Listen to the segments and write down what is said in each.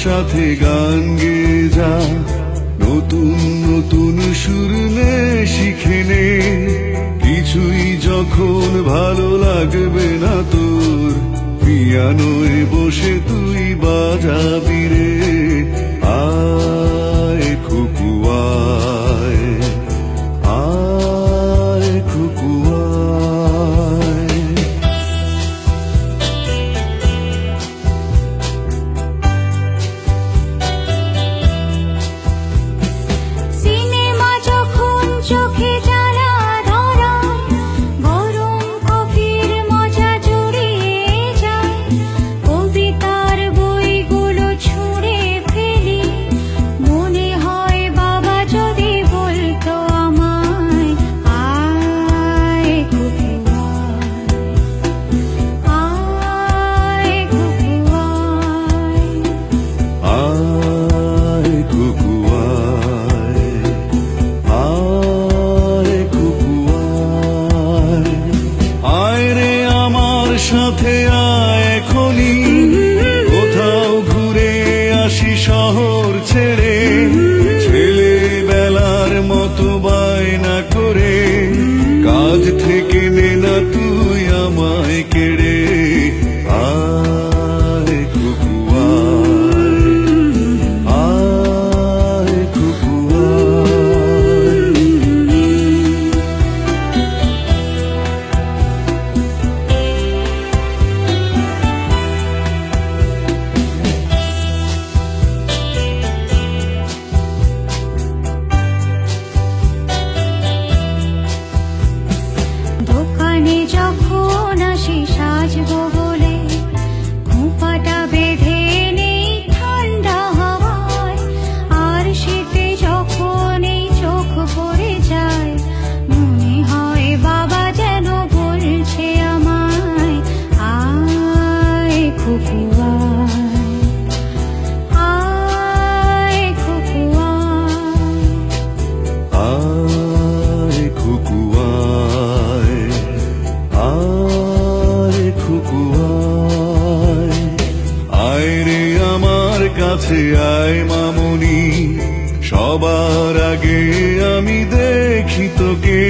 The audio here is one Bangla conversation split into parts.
সাথে গান গেয়ে যা, নতুন নতুন সুর নে শিখে নে। কিছুই যখন ভালো লাগবে না তোর, পিয়ানোয় বসে তুই বাজাবি রে। আয় খুকু আয়, আয় খুকু আয়। সিনেমা যখন চোখে জ্বালা ধরায়, গরম কফির মজা জড়িয়ে যায়। কবিতার বইগুলো ছুঁড়ে ফেলি, মনে হয় বাবা যদি বলতো আমায়, আয় খুকু আয়, আয় খুকু আয়। আয় খুকু আয়, আয় খুকু আয়। আয় রে আমার সাথে আয় এখনি, কোথাও ঘুরে আসি শহর ছেড়ে। ছেলেবেলার মতো বায়না করে, কাজ থেকে নে না তুই আমায় কেড়ে। আয় খুকু আয়, আয় খুকু আয়। দোকানে যখন আসি সাজবো বলে, খোঁপাটা বেঁধে নেই ঠান্ডা হাওয়ায়। আর শীতে যখন এই চোখ পড়ে যায়, মনে হয় বাবা যেন বলছে আমায়, আয় খুকু আয়, আয় খুকু আয়। আয় খুকু আয়, আয় খুকু আয়। আয় রে আমার কাছে আয় মামনি, সবার আগে আমি দেখি তোকে।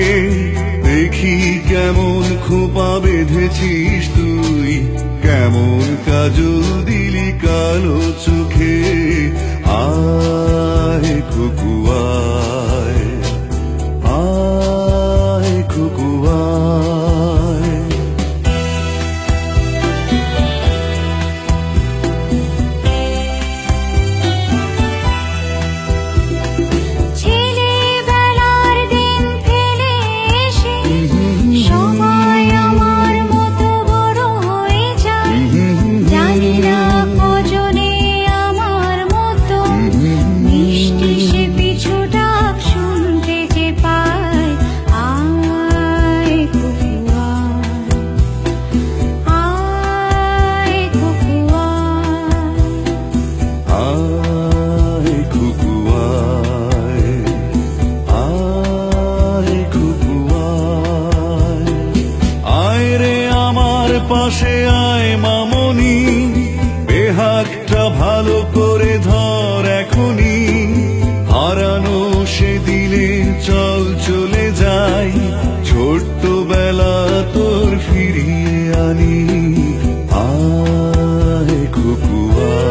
দেখি কেমন খোপা বেঁধেছিস তুই, কেমন কাজল দিলি কালো চোখে। আয় খুকু আয়, আয় খুকু আয়। ছেলেবেলার দিন ফেলে এসে সবাই আমার মতো বড় হয়ে যায়। জানি না কজনে আমার মতো মিষ্টি সে পিছু ডাক শুনতে যে পায়। আয় খুকু আয়, আয় খুকু আয়। আয় খুকু আয়, আয় খুকু আয়। আয় রে আমার পাশে আয় মামনি, বেহাতটা ভালো করে ধর এখনি। হারানো সে দিলে চল চলে যাই, ছোট্টবেলা তোর ফিরিয়ে আনি। আয় খুকু আয়।